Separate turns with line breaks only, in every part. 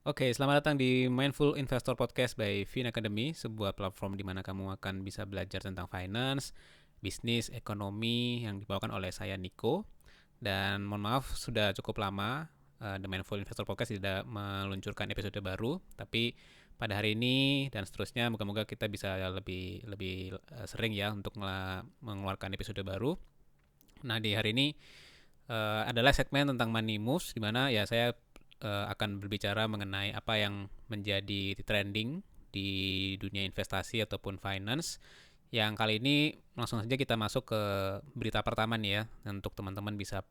Oke, selamat datang di Mindful Investor Podcast by Fin Academy, sebuah platform di mana kamu akan bisa belajar tentang finance, bisnis, ekonomi yang dibawakan oleh saya Niko. Dan mohon maaf sudah cukup lama The Mindful Investor Podcast tidak meluncurkan episode baru, tapi pada hari ini dan seterusnya moga-moga kita bisa lebih lebih sering ya untuk mengeluarkan episode baru. Nah, di hari ini adalah segmen tentang money moves di mana ya saya akan berbicara mengenai apa yang menjadi trending di dunia investasi ataupun finance. Yang kali ini langsung saja kita masuk ke berita pertama nih ya, untuk teman-teman bisa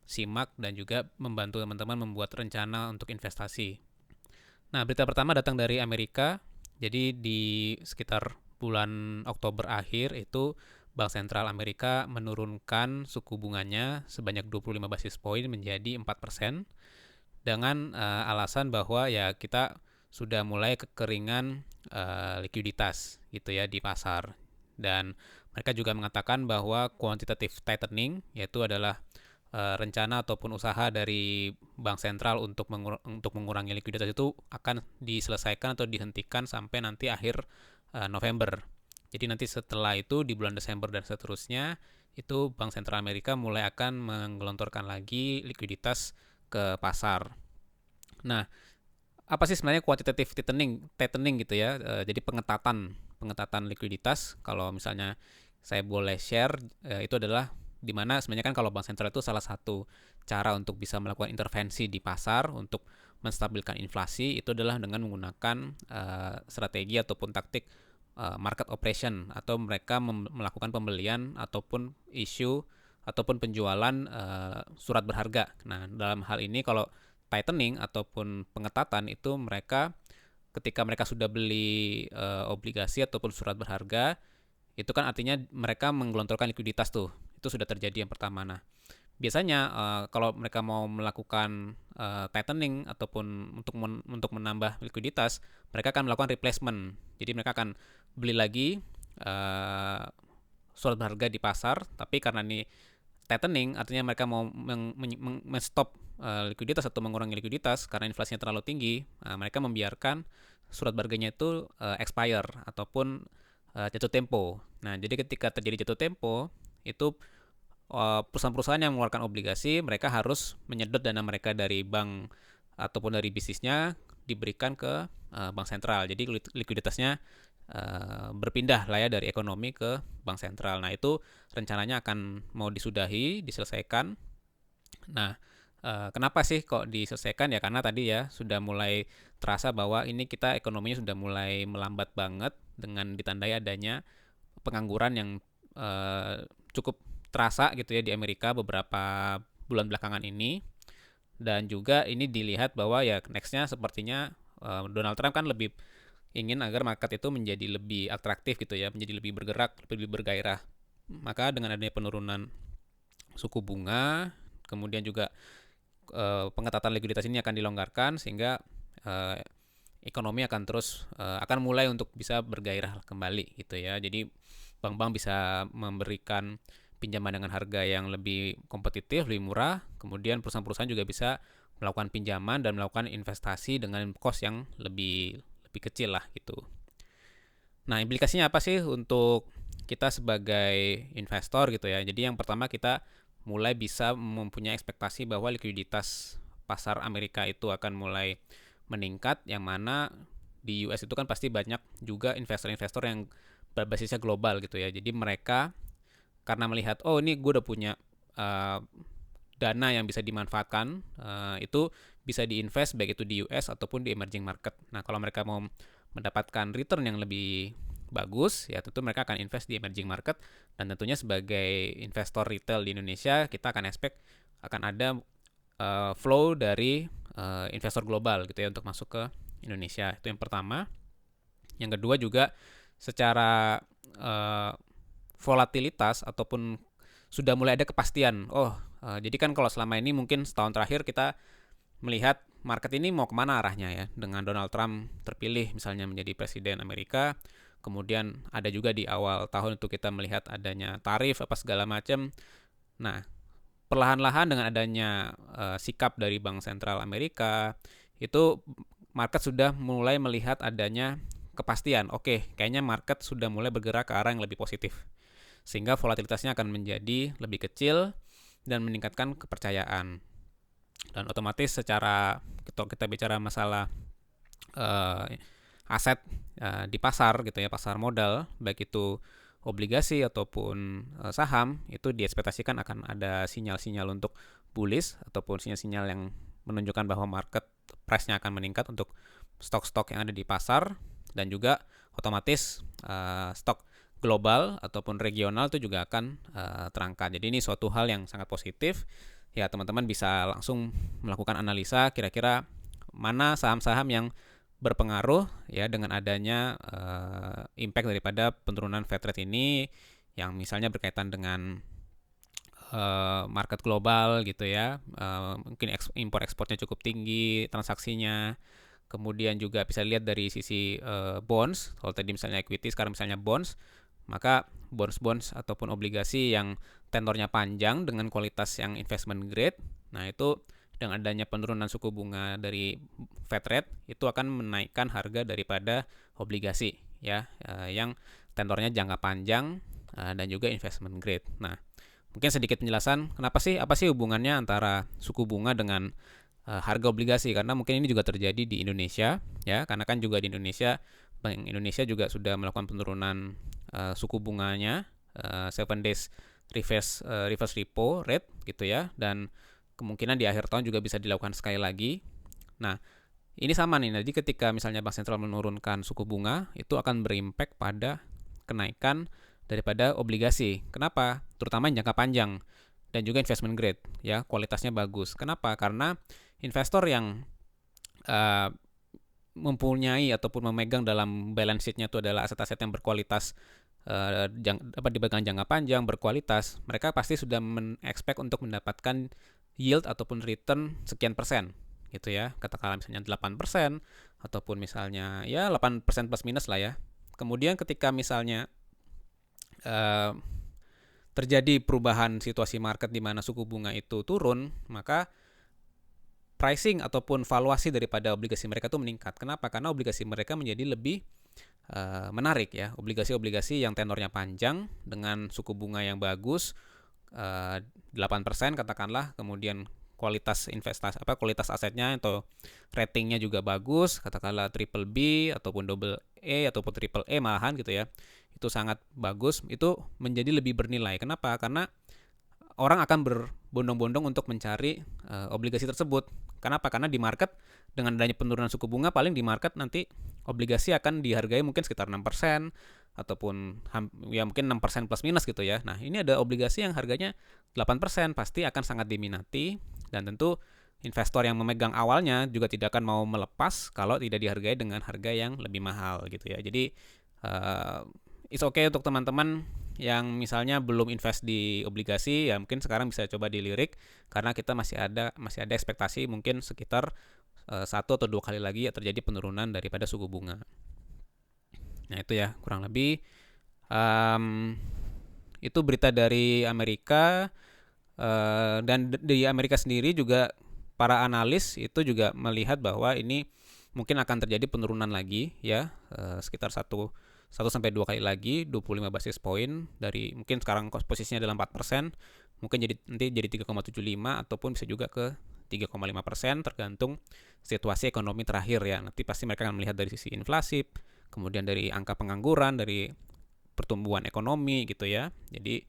simak dan juga membantu teman-teman membuat rencana untuk investasi. Nah, berita pertama datang dari Amerika. Jadi di sekitar bulan Oktober akhir itu Bank Sentral Amerika menurunkan suku bunganya sebanyak 25 basis poin menjadi 4% dengan alasan bahwa ya kita sudah mulai kekeringan likuiditas gitu ya di pasar. Dan mereka juga mengatakan bahwa quantitative tightening yaitu adalah rencana ataupun usaha dari bank sentral untuk mengurangi likuiditas itu akan diselesaikan atau dihentikan sampai nanti akhir November. Jadi nanti setelah itu di bulan Desember dan seterusnya itu Bank Sentral Amerika mulai akan menggelontorkan lagi likuiditas ke pasar. Nah, apa sih sebenarnya quantitative tightening gitu ya? Jadi pengetatan likuiditas. Kalau misalnya saya boleh share, itu adalah dimana sebenarnya kan kalau bank sentral itu salah satu cara untuk bisa melakukan intervensi di pasar untuk menstabilkan inflasi itu adalah dengan menggunakan strategi ataupun taktik market operation atau mereka melakukan pembelian ataupun isu ataupun penjualan surat berharga. Nah, dalam hal ini kalau tightening ataupun pengetatan itu mereka ketika mereka sudah beli obligasi ataupun surat berharga itu kan artinya mereka menggelontorkan likuiditas tuh. Itu sudah terjadi yang pertama. Nah, biasanya kalau mereka mau melakukan tightening ataupun untuk menambah likuiditas, mereka akan melakukan replacement. Jadi mereka akan beli lagi uh, surat berharga di pasar, tapi karena ini tightening artinya mereka mau men-stop likuiditas atau mengurangi likuiditas karena inflasinya terlalu tinggi, mereka membiarkan surat berharganya itu expire ataupun jatuh tempo. Nah, jadi ketika terjadi jatuh tempo, itu perusahaan-perusahaan yang mengeluarkan obligasi mereka harus menyedot dana mereka dari bank ataupun dari bisnisnya diberikan ke bank sentral. Jadi likuiditasnya berpindah lah ya dari ekonomi ke bank sentral. Nah, itu rencananya akan mau disudahi, diselesaikan. Nah, kenapa sih kok diselesaikan ya? Karena tadi ya sudah mulai terasa bahwa ini kita ekonominya sudah mulai melambat banget dengan ditandai adanya pengangguran yang cukup terasa gitu ya di Amerika beberapa bulan belakangan ini. Dan juga ini dilihat bahwa ya nextnya sepertinya Donald Trump kan lebih ingin agar market itu menjadi lebih atraktif gitu ya, menjadi lebih bergerak, lebih bergairah. Maka dengan adanya penurunan suku bunga, kemudian juga pengetatan likuiditas ini akan dilonggarkan sehingga uh, ekonomi akan terus akan mulai untuk bisa bergairah kembali gitu ya. Jadi bank-bank bisa memberikan pinjaman dengan harga yang lebih kompetitif, lebih murah. Kemudian perusahaan-perusahaan juga bisa melakukan pinjaman dan melakukan investasi dengan cost yang lebih lebih kecil lah gitu. Nah, implikasinya apa sih untuk kita sebagai investor gitu ya? Jadi yang pertama kita mulai bisa mempunyai ekspektasi bahwa likuiditas pasar Amerika itu akan mulai meningkat, yang mana di US itu kan pasti banyak juga investor-investor yang berbasisnya global gitu ya. Jadi mereka karena melihat oh ini gue udah punya uh, dana yang bisa dimanfaatkan, itu bisa diinvest baik itu di US ataupun di emerging market. Nah, kalau mereka mau mendapatkan return yang lebih bagus, ya tentu mereka akan invest di emerging market. Dan tentunya sebagai investor retail di Indonesia kita akan expect akan ada flow dari investor global gitu ya untuk masuk ke Indonesia. Itu yang pertama. Yang kedua juga secara uh, volatilitas ataupun sudah mulai ada kepastian. Oh, jadi kan kalau selama ini mungkin setahun terakhir kita melihat market ini mau kemana arahnya ya. Dengan Donald Trump terpilih misalnya menjadi presiden Amerika, kemudian ada juga di awal tahun itu kita melihat adanya tarif apa segala macam. Nah, perlahan-lahan dengan adanya sikap dari Bank Sentral Amerika itu market sudah mulai melihat adanya kepastian. Oke, kayaknya market sudah mulai bergerak ke arah yang lebih positif. Sehingga volatilitasnya akan menjadi lebih kecil dan meningkatkan kepercayaan. Dan otomatis secara kalau kita bicara masalah aset di pasar gitu ya, pasar modal, baik itu obligasi ataupun saham, itu diekspektasikan akan ada sinyal-sinyal untuk bullish ataupun sinyal-sinyal yang menunjukkan bahwa market price-nya akan meningkat untuk stok-stok yang ada di pasar, dan juga otomatis stok global ataupun regional itu juga akan terangkat. Jadi ini suatu hal yang sangat positif. Ya, teman-teman bisa langsung melakukan analisa kira-kira mana saham-saham yang berpengaruh ya dengan adanya impact daripada penurunan Fed rate ini, yang misalnya berkaitan dengan market global gitu ya, mungkin impor ekspornya cukup tinggi transaksinya. Kemudian juga bisa lihat dari sisi bonds, kalau tadi misalnya equity, sekarang misalnya bonds, maka bonds ataupun obligasi yang tenornya panjang dengan kualitas yang investment grade, nah itu dengan adanya penurunan suku bunga dari Fed rate itu akan menaikkan harga daripada obligasi ya, yang tenornya jangka panjang dan juga investment grade. Nah, mungkin sedikit penjelasan apa sih hubungannya antara suku bunga dengan harga obligasi, karena mungkin ini juga terjadi di Indonesia ya, karena kan juga di Indonesia Bank Indonesia juga sudah melakukan penurunan suku bunganya 7 days reverse repo rate gitu ya, dan kemungkinan di akhir tahun juga bisa dilakukan sekali lagi. Nah, ini sama nih. Jadi ketika misalnya Bank Sentral menurunkan suku bunga, itu akan berimpact pada kenaikan daripada obligasi. Kenapa? Terutama yang jangka panjang dan juga investment grade ya, kualitasnya bagus. Kenapa? Karena investor yang mempunyai ataupun memegang dalam balance sheet-nya itu adalah aset-aset yang berkualitas, dipegang jangka panjang, berkualitas, mereka pasti sudah men-expect untuk mendapatkan yield ataupun return sekian persen gitu ya, katakanlah misalnya 8% ataupun misalnya ya 8% plus minus lah ya. Kemudian ketika misalnya terjadi perubahan situasi market di mana suku bunga itu turun, maka pricing ataupun valuasi daripada obligasi mereka itu meningkat. Kenapa? Karena obligasi mereka menjadi lebih menarik ya, obligasi-obligasi yang tenornya panjang dengan suku bunga yang bagus, 8% katakanlah, kemudian kualitas kualitas asetnya atau ratingnya juga bagus, katakanlah triple B ataupun double A ataupun triple A malahan gitu ya, itu sangat bagus, itu menjadi lebih bernilai. Kenapa? Karena orang akan berbondong-bondong untuk mencari obligasi tersebut. Kenapa? Karena di market dengan adanya penurunan suku bunga, paling di market nanti obligasi akan dihargai mungkin sekitar 6% ataupun ya mungkin 6% plus minus gitu ya. Nah, ini ada obligasi yang harganya 8%, pasti akan sangat diminati, dan tentu investor yang memegang awalnya juga tidak akan mau melepas kalau tidak dihargai dengan harga yang lebih mahal gitu ya. Jadi it's okay untuk teman-teman yang misalnya belum invest di obligasi, ya mungkin sekarang bisa coba dilirik, karena kita masih ada ekspektasi mungkin sekitar 1 atau 2 kali lagi ya terjadi penurunan daripada suku bunga. Nah itu ya kurang lebih itu berita dari Amerika, dan di Amerika sendiri juga para analis itu juga melihat bahwa ini mungkin akan terjadi penurunan lagi ya, sekitar 1 sampai 2 kali lagi, 25 basis point dari mungkin sekarang posisinya adalah 4%, mungkin nanti jadi 3,75 ataupun bisa juga ke 3,5%, tergantung situasi ekonomi terakhir ya. Nanti pasti mereka akan melihat dari sisi inflasi, kemudian dari angka pengangguran, dari pertumbuhan ekonomi gitu ya. Jadi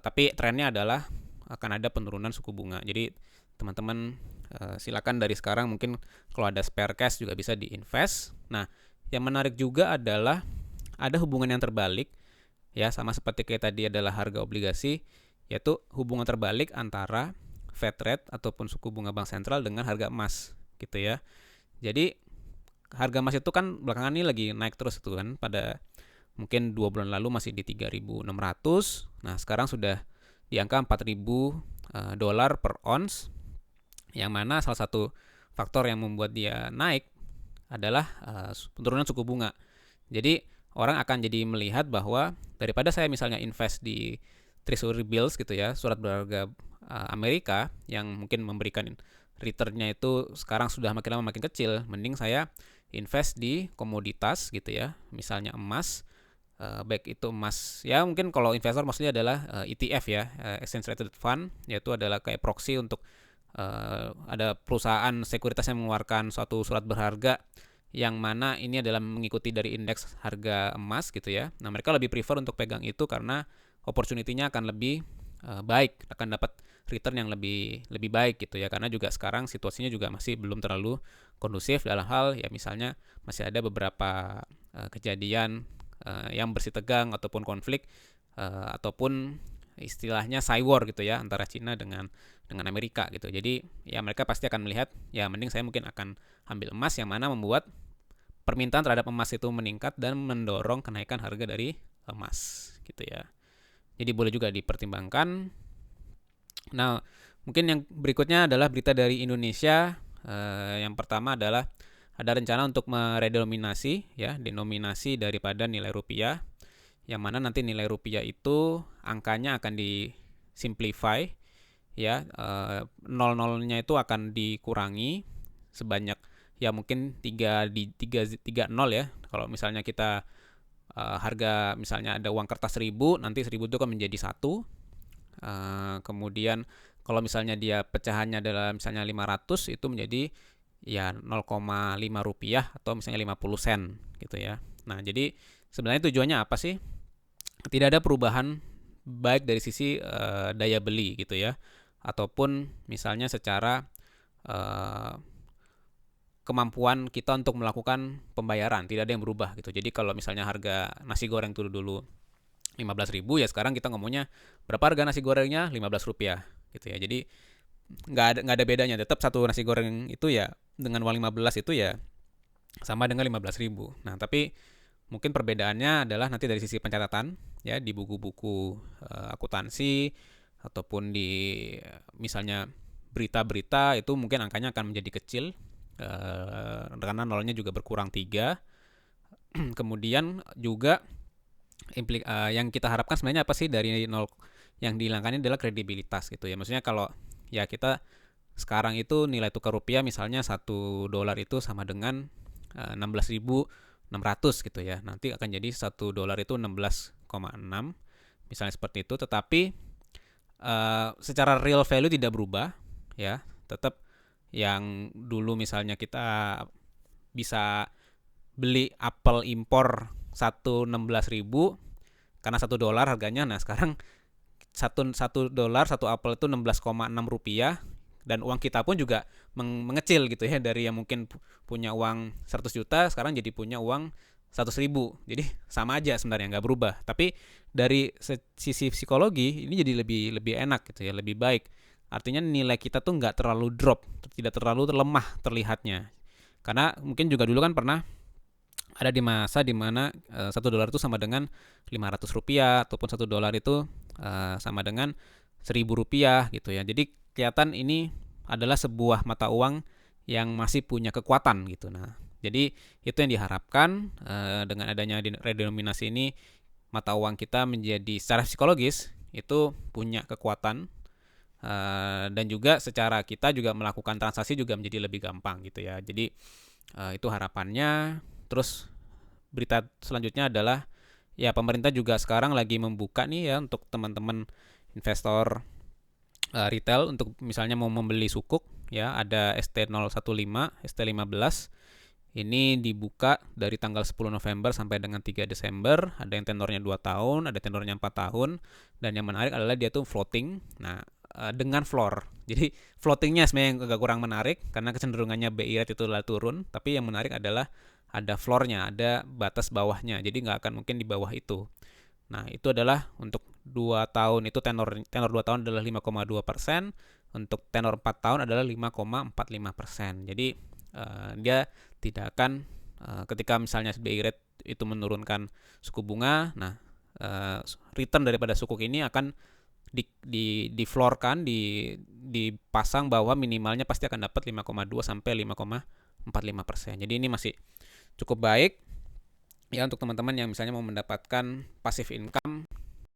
tapi trennya adalah akan ada penurunan suku bunga. Jadi teman-teman silakan dari sekarang mungkin kalau ada spare cash juga bisa diinvest. Nah, yang menarik juga adalah ada hubungan yang terbalik ya, sama seperti kayak tadi adalah harga obligasi, yaitu hubungan terbalik antara Fed rate ataupun suku bunga bank sentral dengan harga emas gitu ya. Jadi harga emas itu kan belakangan ini lagi naik terus itu kan, pada mungkin 2 bulan lalu masih di 3.600. Nah, sekarang sudah di angka 4.000 dolar per ons, yang mana salah satu faktor yang membuat dia naik adalah penurunan suku bunga. Jadi orang akan jadi melihat bahwa daripada saya misalnya invest di Treasury bills gitu ya, surat berharga Amerika yang mungkin memberikan returnnya itu sekarang sudah makin lama makin kecil, mending saya invest di komoditas gitu ya, misalnya emas. Baik itu emas ya, mungkin kalau investor maksudnya adalah ETF ya, exchange traded fund, yaitu adalah kayak proxy untuk ada perusahaan sekuritas yang mengeluarkan suatu surat berharga yang mana ini adalah mengikuti dari indeks harga emas gitu ya. Nah, mereka lebih prefer untuk pegang itu karena opportunity-nya akan lebih baik, akan dapat return yang lebih lebih baik gitu ya. Karena juga sekarang situasinya juga masih belum terlalu kondusif dalam hal ya, misalnya masih ada beberapa kejadian yang bersitegang ataupun konflik ataupun istilahnya cywar gitu ya, antara Cina dengan Amerika gitu. Jadi ya mereka pasti akan melihat ya mending saya mungkin akan ambil emas, yang mana membuat permintaan terhadap emas itu meningkat dan mendorong kenaikan harga dari emas gitu ya. Jadi boleh juga dipertimbangkan. Nah, mungkin yang berikutnya adalah berita dari Indonesia. Yang pertama adalah ada rencana untuk meredenominasi ya, denominasi daripada nilai rupiah, yang mana nanti nilai rupiah itu angkanya akan disimplify ya, nol-nolnya itu akan dikurangi sebanyak ya mungkin 3 nol ya. Kalau misalnya kita harga misalnya ada uang kertas 1000, nanti 1000 itu kan menjadi 1. Kemudian kalau misalnya dia pecahannya adalah misalnya 500, itu menjadi ya 0,5 rupiah atau misalnya 50 sen gitu ya. Nah, jadi sebenarnya tujuannya apa sih? Tidak ada perubahan baik dari sisi daya beli gitu ya, ataupun misalnya secara kemampuan kita untuk melakukan pembayaran, tidak ada yang berubah gitu. Jadi kalau misalnya harga nasi goreng itu dulu 15.000, ya sekarang kita ngomongnya berapa harga nasi gorengnya, 15 rupiah gitu ya. Jadi nggak ada bedanya, tetap satu nasi goreng itu ya dengan uang 15 itu ya sama dengan 15.000. Nah, tapi mungkin perbedaannya adalah nanti dari sisi pencatatan ya, di buku-buku akuntansi ataupun di misalnya berita-berita itu mungkin angkanya akan menjadi kecil karena nolnya juga berkurang 3. Kemudian juga yang kita harapkan sebenarnya apa sih dari nol yang dihilangkan ini adalah kredibilitas gitu ya. Maksudnya kalau ya kita sekarang itu nilai tukar rupiah misalnya $1 itu sama dengan 16.600 gitu ya. Nanti akan jadi $1 itu 16,6 misalnya seperti itu, tetapi secara real value tidak berubah ya. Tetap yang dulu misalnya kita bisa beli apel impor 16.000 karena $1 harganya. Nah, sekarang $1 satu apel itu 16,6 rupiah, dan uang kita pun juga mengecil gitu ya, dari yang mungkin punya uang 100 juta sekarang jadi punya uang 100.000. Jadi sama aja sebenarnya, nggak berubah. Tapi dari sisi psikologi ini jadi lebih enak gitu ya, lebih baik. Artinya nilai kita tuh nggak terlalu drop, tidak terlalu lemah terlihatnya. Karena mungkin juga dulu kan pernah ada di masa dimana $1 itu sama dengan 500 rupiah, ataupun $1 itu sama dengan 1.000 rupiah gitu ya. Jadi kelihatan ini adalah sebuah mata uang yang masih punya kekuatan gitu. Nah, jadi itu yang diharapkan dengan adanya redenominasi ini, mata uang kita menjadi secara psikologis itu punya kekuatan, dan juga secara kita juga melakukan transaksi juga menjadi lebih gampang gitu ya. Jadi itu harapannya. Terus berita selanjutnya adalah ya pemerintah juga sekarang lagi membuka nih ya untuk teman-teman investor retail untuk misalnya mau membeli sukuk ya, ada ST015, ST15. Ini dibuka dari tanggal 10 November sampai dengan 3 Desember. Ada yang tenornya 2 tahun, ada tenornya 4 tahun. Dan yang menarik adalah dia tuh floating. Nah, dengan floor. Jadi floatingnya sebenarnya yang agak kurang menarik karena kecenderungannya BI rate itu adalah turun. Tapi yang menarik adalah ada floornya, ada batas bawahnya. Jadi nggak akan mungkin di bawah itu. Nah, itu adalah untuk 2 tahun itu tenor 2 tahun adalah 5,2%. Untuk tenor 4 tahun adalah 5,45%. Jadi dia tidak akan ketika misalnya BI rate itu menurunkan suku bunga, nah return daripada sukuk ini akan di-floorkan, dipasang bahwa minimalnya pasti akan dapat 5,2 sampai 5,45%. Jadi ini masih cukup baik ya untuk teman-teman yang misalnya mau mendapatkan passive income